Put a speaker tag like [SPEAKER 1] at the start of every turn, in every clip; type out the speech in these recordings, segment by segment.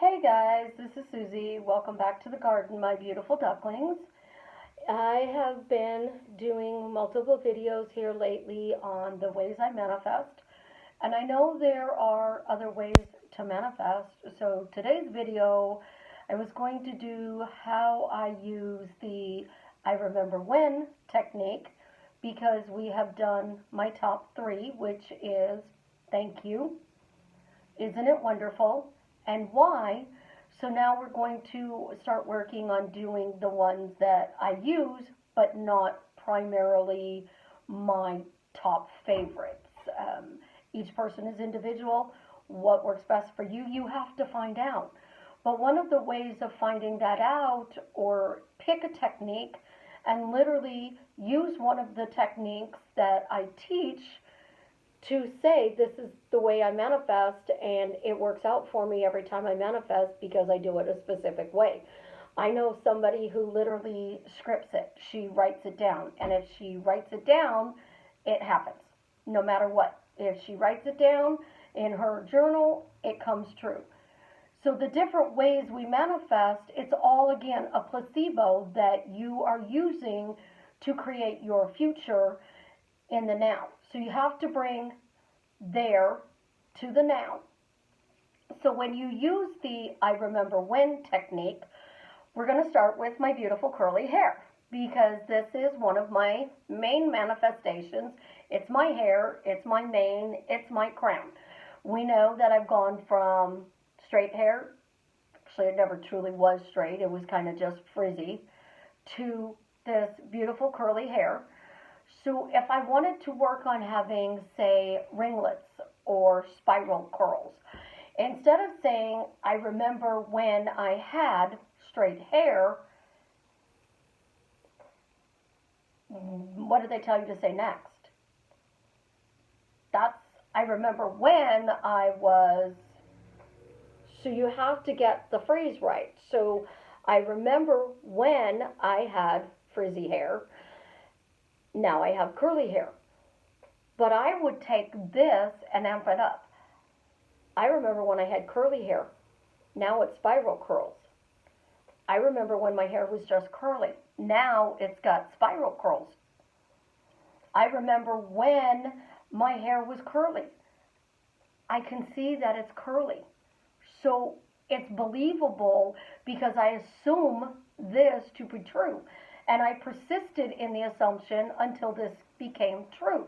[SPEAKER 1] Hey guys, this is Susie. Welcome back to the garden, my beautiful ducklings. I have been doing multiple videos here lately on the ways I manifest, and I know there are other ways to manifest. So today's video, I was going to do how I use the I remember when technique, because we have done my top 3, which is thank you, isn't it wonderful, and why. So now we're going to start working on doing the ones that I use, but not primarily my top favorites. Each person is individual. What works best for you, you have to find out. But one of the ways of finding that out, or pick a technique and literally use one of the techniques that I teach to say this is the way I manifest, and it works out for me every time I manifest because I do it a specific way. I know somebody who literally scripts it. She writes it down, and if she writes it down, it happens no matter what. If she writes it down in her journal, it comes true. So the different ways we manifest, it's all again a placebo that you are using to create your future in the now. So you have to bring there to the now. So when you use the I remember when technique, we're going to start with my beautiful curly hair, because this is one of my main manifestations. It's my hair, it's my mane, it's my crown. We know that I've gone from straight hair, actually it never truly was straight, it was kind of just frizzy, to this beautiful curly hair. So if I wanted to work on having, say, ringlets or spiral curls, instead of saying, I remember when I had straight hair, what did they tell you to say next? That's, I remember when I was, so you have to get the phrase right. So I remember when I had frizzy hair. Now I have curly hair. But I would take this and amp it up. I remember when I had curly hair. Now it's spiral curls. I remember when my hair was just curly. Now it's got spiral curls. I remember when my hair was curly. I can see that it's curly. So it's believable because I assume this to be true. And I persisted in the assumption until this became true.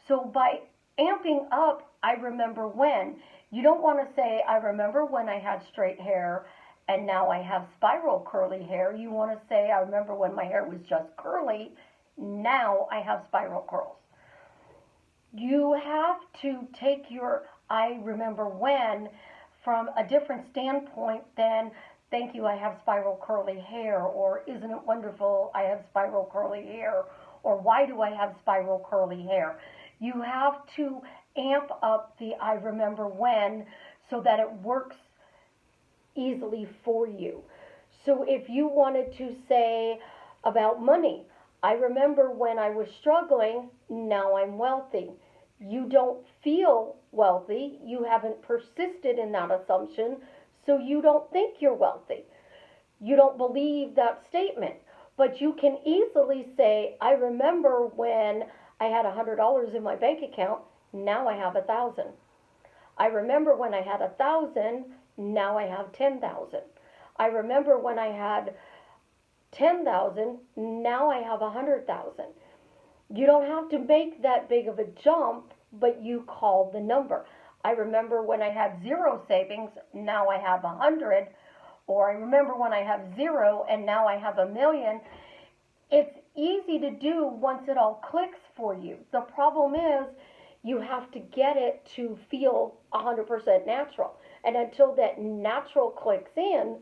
[SPEAKER 1] So by amping up, I remember when, you don't want to say, I remember when I had straight hair and now I have spiral curly hair. You want to say, I remember when my hair was just curly, now I have spiral curls. You have to take your I remember when from a different standpoint than thank you, I have spiral curly hair, or isn't it wonderful, I have spiral curly hair, or why do I have spiral curly hair? You have to amp up the I remember when so that it works easily for you. So if you wanted to say about money, I remember when I was struggling, now I'm wealthy. You don't feel wealthy, you haven't persisted in that assumption, so you don't think you're wealthy. You don't believe that statement. But you can easily say, I remember when I had $100 in my bank account, now I have 1,000. I remember when I had 1,000, now I have 10,000. I remember when I had 10,000, now I have 100,000. You don't have to make that big of a jump, but you call the number. I remember when I had 0 savings, now I have 100, or I remember when I have 0 and now I have 1,000,000. It's easy to do once it all clicks for you. The problem is you have to get it to feel 100% natural. And until that natural clicks in,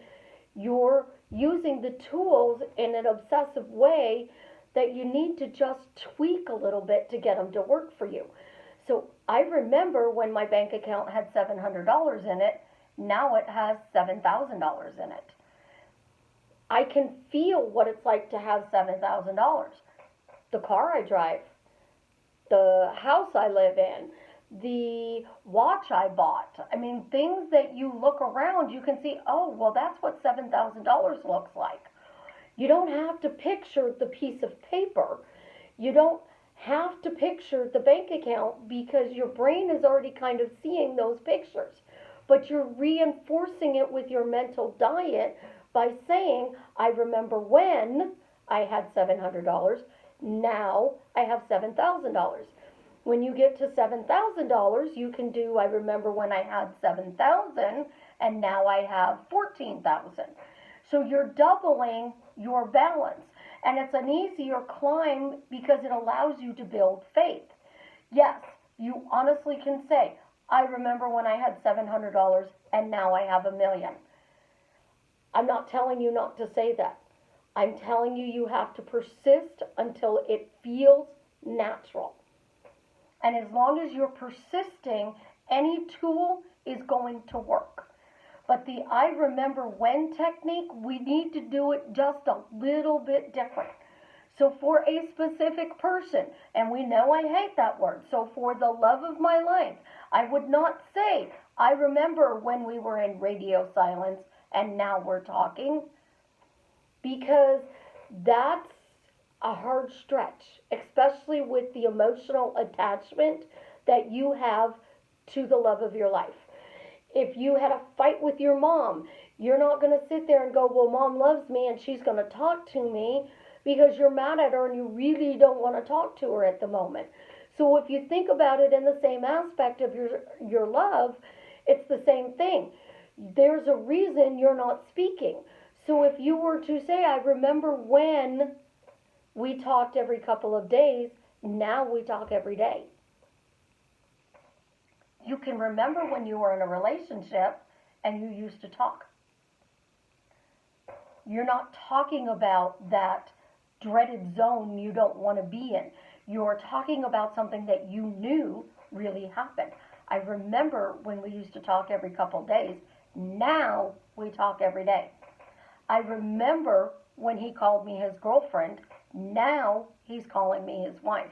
[SPEAKER 1] you're using the tools in an obsessive way that you need to just tweak a little bit to get them to work for you. So I remember when my bank account had $700 in it, now it has $7,000 in it. I can feel what it's like to have $7,000. The car I drive, the house I live in, the watch I bought. I mean, things that you look around, you can see, oh, well, that's what $7,000 looks like. You don't have to picture the piece of paper. You don't have to picture the bank account because your brain is already kind of seeing those pictures. But you're reinforcing it with your mental diet by saying, I remember when I had $700, now I have $7,000. When you get to $7,000, you can do, I remember when I had 7,000 and now I have 14,000. So you're doubling your balance. And it's an easier climb because it allows you to build faith. Yes, you honestly can say, I remember when I had $700 and now I have $1,000,000. I'm not telling you not to say that. I'm telling you you have to persist until it feels natural. And as long as you're persisting, any tool is going to work. But the I remember when technique, we need to do it just a little bit different. So for a specific person, and we know I hate that word, so for the love of my life, I would not say, I remember when we were in radio silence and now we're talking, because that's a hard stretch, especially with the emotional attachment that you have to the love of your life. If you had a fight with your mom, you're not going to sit there and go, well, mom loves me and she's going to talk to me, because you're mad at her and you really don't want to talk to her at the moment. So if you think about it in the same aspect of your love, it's the same thing. There's a reason you're not speaking. So if you were to say, I remember when we talked every couple of days, now we talk every day. You can remember when you were in a relationship and you used to talk. You're not talking about that dreaded zone you don't want to be in. You're talking about something that you knew really happened. I remember when we used to talk every couple of days. Now we talk every day. I remember when he called me his girlfriend. Now he's calling me his wife.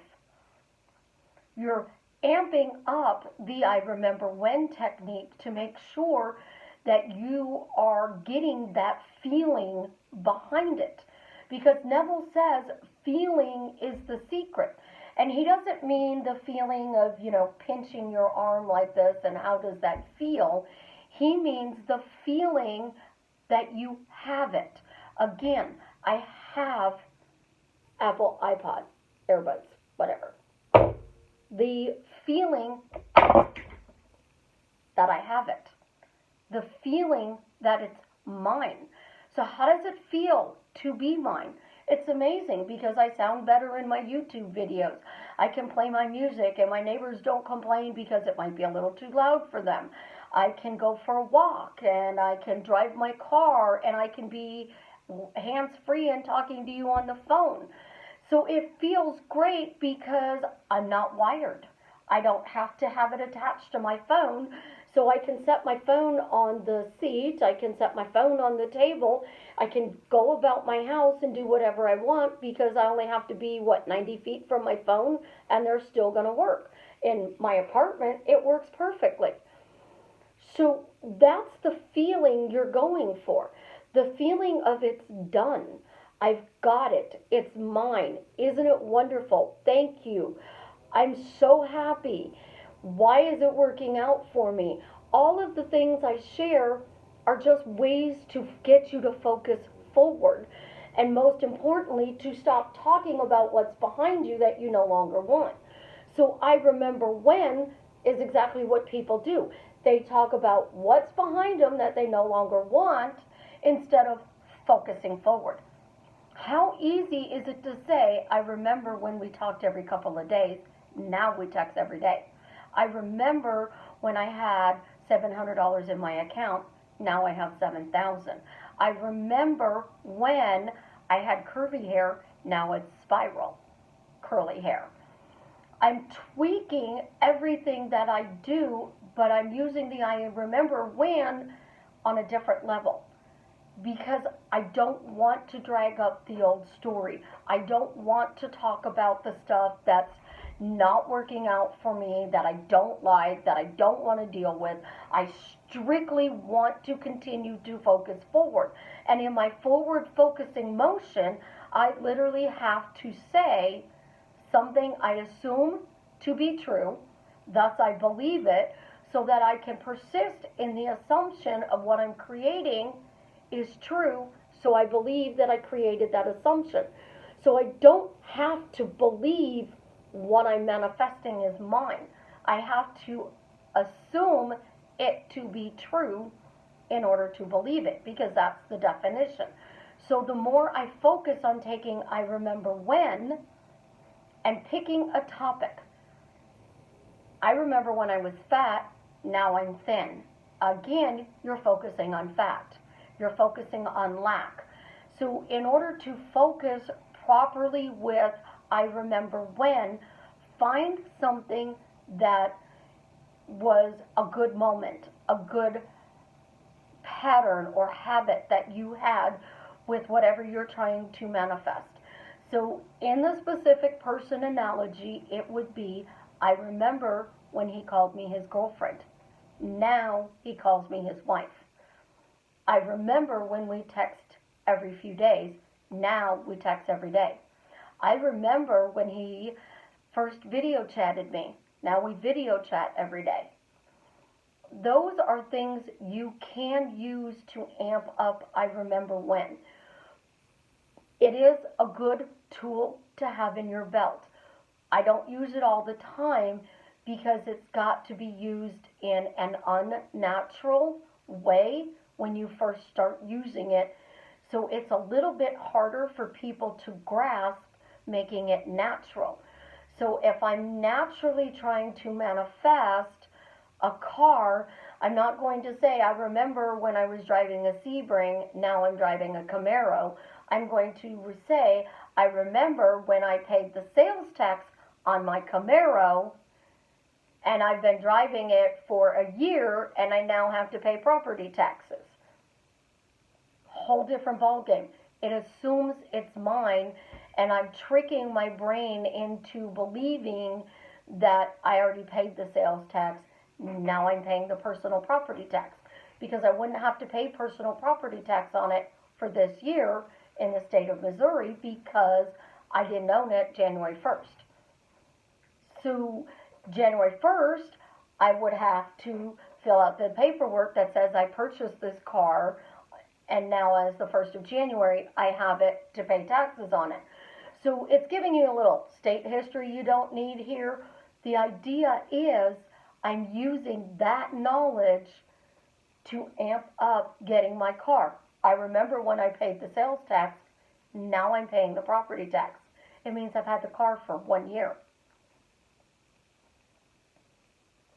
[SPEAKER 1] You're amping up the I remember when technique to make sure that you are getting that feeling behind it. Because Neville says feeling is the secret. And he doesn't mean the feeling of, pinching your arm like this and how does that feel. He means the feeling that you have it. Again, I have Apple, iPod, earbuds, whatever. The feeling that I have it. The feeling that it's mine. So how does it feel to be mine? It's amazing because I sound better in my YouTube videos. I can play my music and my neighbors don't complain because it might be a little too loud for them. I can go for a walk and I can drive my car and I can be hands-free and talking to you on the phone. So it feels great because I'm not wired. I don't have to have it attached to my phone. So I can set my phone on the seat, I can set my phone on the table, I can go about my house and do whatever I want because I only have to be, 90 feet from my phone, and they're still going to work. In my apartment, it works perfectly. So that's the feeling you're going for. The feeling of it's done. I've got it. It's mine. Isn't it wonderful? Thank you. I'm so happy. Why is it working out for me? All of the things I share are just ways to get you to focus forward. And most importantly, to stop talking about what's behind you that you no longer want. So I remember when is exactly what people do. They talk about what's behind them that they no longer want instead of focusing forward. How easy is it to say, I remember when we talked every couple of days, now we text every day. I remember when I had $700 in my account, now I have $7,000. I remember when I had curvy hair, now it's spiral, curly hair. I'm tweaking everything that I do, but I'm using the I remember when on a different level. Because I don't want to drag up the old story. I don't want to talk about the stuff that's not working out for me, that I don't like, that I don't want to deal with. I strictly want to continue to focus forward. And in my forward focusing motion, I literally have to say something I assume to be true, thus I believe it, so that I can persist in the assumption of what I'm creating is true, so I believe that I created that assumption. So I don't have to believe what I'm manifesting is mine. I have to assume it to be true in order to believe it, because that's the definition. So the more I focus on taking I remember when and picking a topic. I remember when I was fat, now I'm thin. Again, you're focusing on fat. You're focusing on lack. So in order to focus properly with I remember when, find something that was a good moment, a good pattern or habit that you had with whatever you're trying to manifest. So in the specific person analogy, it would be, I remember when he called me his girlfriend. Now he calls me his wife. I remember when we text every few days. Now we text every day. I remember when he first video chatted me. Now we video chat every day. Those are things you can use to amp up I remember when. It is a good tool to have in your belt. I don't use it all the time because it's got to be used in an unnatural way when you first start using it. So it's a little bit harder for people to grasp making it natural. So if I'm naturally trying to manifest a car, I'm not going to say, I remember when I was driving a Sebring, now I'm driving a Camaro. I'm going to say, I remember when I paid the sales tax on my Camaro, and I've been driving it for a year, and I now have to pay property taxes. Whole different ballgame. It assumes it's mine, and I'm tricking my brain into believing that I already paid the sales tax. Now I'm paying the personal property tax, because I wouldn't have to pay personal property tax on it for this year in the state of Missouri because I didn't own it January 1st. So January 1st, I would have to fill out the paperwork that says I purchased this car, and now as the 1st of January, I have it to pay taxes on it. So it's giving you a little state history you don't need here. The idea is I'm using that knowledge to amp up getting my car. I remember when I paid the sales tax, now I'm paying the property tax. It means I've had the car for 1 year.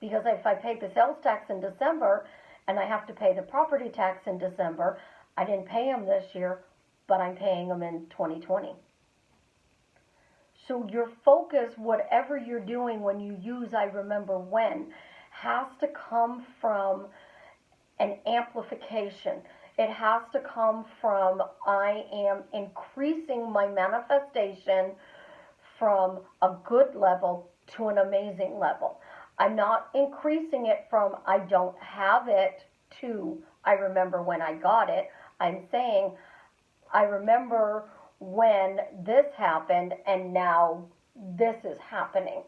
[SPEAKER 1] Because if I paid the sales tax in December and I have to pay the property tax in December, I didn't pay them this year, but I'm paying them in 2020. So your focus, whatever you're doing when you use I remember when, has to come from an amplification. It has to come from I am increasing my manifestation from a good level to an amazing level. I'm not increasing it from I don't have it to I remember when I got it. I'm saying I remember when this happened and now this is happening.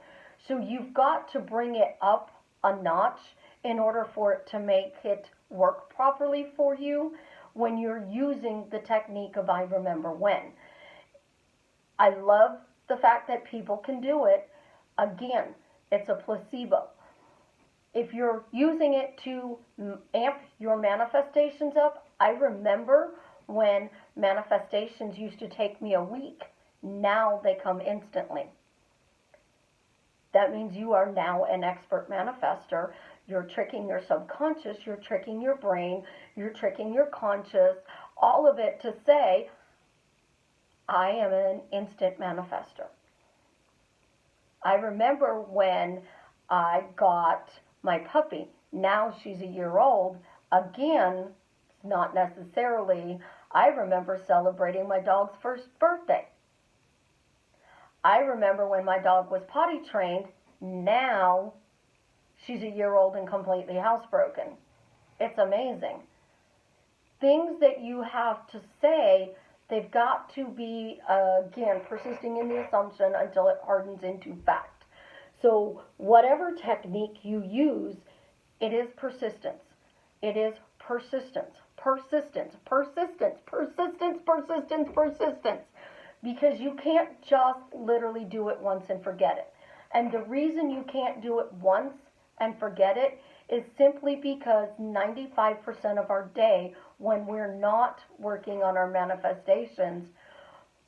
[SPEAKER 1] So you've got to bring it up a notch in order for it to make it work properly for you when you're using the technique of I remember when. I love the fact that people can do it. Again, it's a placebo. If you're using it to amp your manifestations up, I remember when manifestations used to take me a week. Now they come instantly. That means you are now an expert manifester. You're tricking your subconscious, you're tricking your brain, you're tricking your conscious, all of it to say, I am an instant manifester. I remember when I got my puppy. Now she's a year old. Again, it's not necessarily, I remember celebrating my dog's first birthday. I remember when my dog was potty trained. Now she's a year old and completely housebroken. It's amazing. Things that you have to say, they've got to be, again, persisting in the assumption until it hardens into fact. So, whatever technique you use, it is persistence. It is persistence, persistence, persistence, persistence, persistence, persistence. Because you can't just literally do it once and forget it. And the reason you can't do it once and forget it is simply because 95% of our day, when we're not working on our manifestations,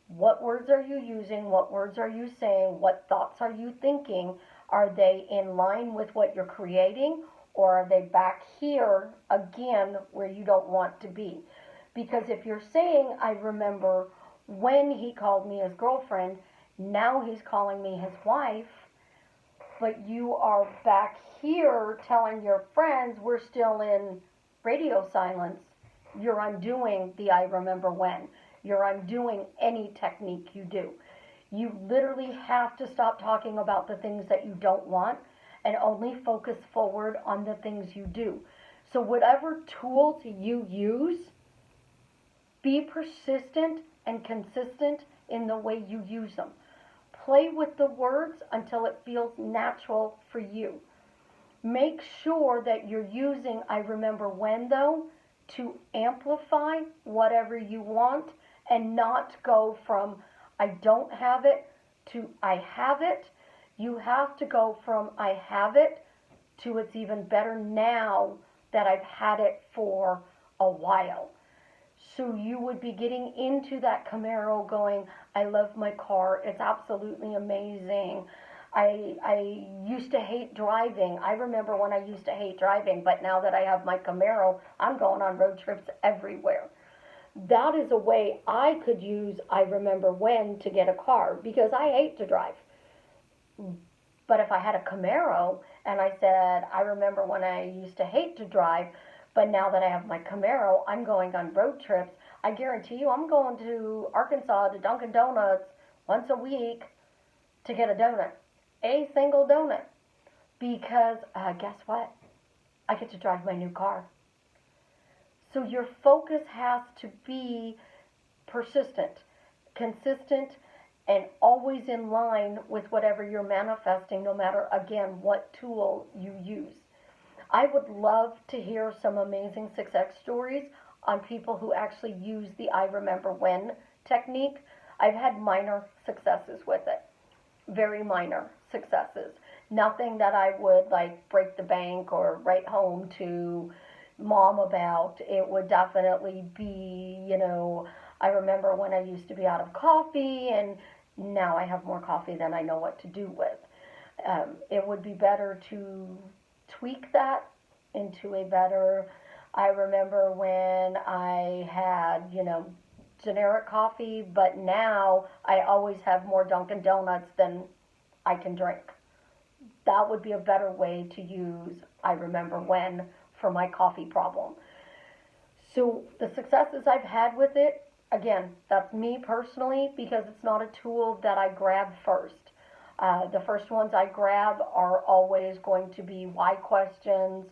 [SPEAKER 1] what words are you using? What words are you saying? What thoughts are you thinking? Are they in line with what you're creating? Or are they back here again where you don't want to be? Because if you're saying, I remember when he called me his girlfriend, now he's calling me his wife, but you are back here telling your friends we're still in radio silence, you're undoing the I remember when. You're undoing any technique you do. You literally have to stop talking about the things that you don't want and only focus forward on the things you do. So whatever tools you use, be persistent and consistent in the way you use them. Play with the words until it feels natural for you. Make sure that you're using I remember when, though, to amplify whatever you want and not go from I don't have it to I have it. You have to go from I have it to it's even better now that I've had it for a while. So you would be getting into that Camaro going, I love my car. It's absolutely amazing. I used to hate driving. I remember when I used to hate driving, but now that I have my Camaro, I'm going on road trips everywhere. That is a way I could use I remember when to get a car because I hate to drive. But if I had a Camaro and I said, I remember when I used to hate to drive, but now that I have my Camaro, I'm going on road trips. I guarantee you I'm going to Arkansas to Dunkin' Donuts once a week to get a donut. A single donut. Because guess what? I get to drive my new car. So your focus has to be persistent, consistent, and always in line with whatever you're manifesting, no matter, again, what tool you use. I would love to hear some amazing success stories on people who actually use the I remember when technique. I've had minor successes with it. Very minor successes. Nothing that I would like break the bank or write home to mom about. It would definitely be, I remember when I used to be out of coffee and now I have more coffee than I know what to do with. It would be better to tweak that into a better, I remember when I had, generic coffee, but now I always have more Dunkin' Donuts than I can drink. That would be a better way to use I remember when for my coffee problem. So the successes I've had with it, again, that's me personally because it's not a tool that I grab first. The first ones I grab are always going to be why questions,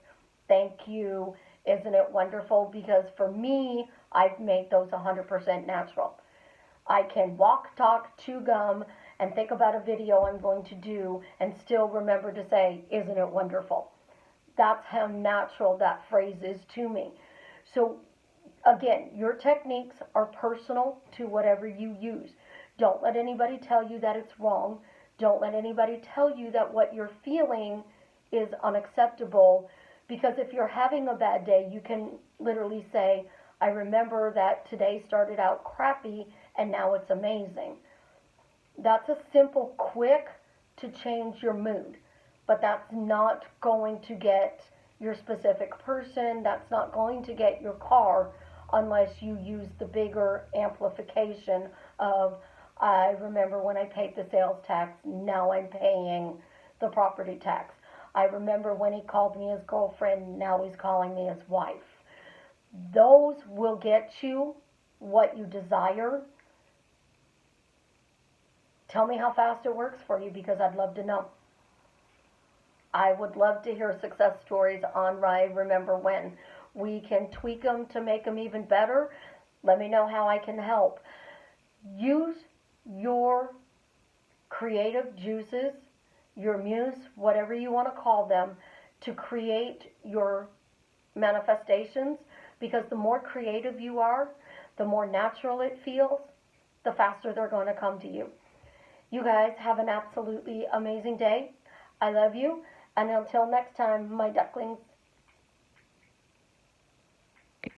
[SPEAKER 1] thank you, isn't it wonderful? Because for me, I've made those 100% natural. I can walk, talk, chew gum, and think about a video I'm going to do and still remember to say, isn't it wonderful? That's how natural that phrase is to me. So again, your techniques are personal to whatever you use. Don't let anybody tell you that it's wrong. Don't let anybody tell you that what you're feeling is unacceptable, because if you're having a bad day, you can literally say, I remember that today started out crappy and now it's amazing. That's a simple, quick to change your mood, but that's not going to get your specific person, that's not going to get your car unless you use the bigger amplification of, I remember when I paid the sales tax, now I'm paying the property tax. I remember when he called me his girlfriend, now he's calling me his wife. Those will get you what you desire Tell me how fast it works for you because I'd love to know. I would love to hear success stories on I Remember When. We can tweak them to make them even better. Let me know how I can help. Use your creative juices, your muse, whatever you want to call them, to create your manifestations, because the more creative you are, the more natural it feels, the faster they're going to come to you. You guys have an absolutely amazing day. I love you. And until next time, my ducklings.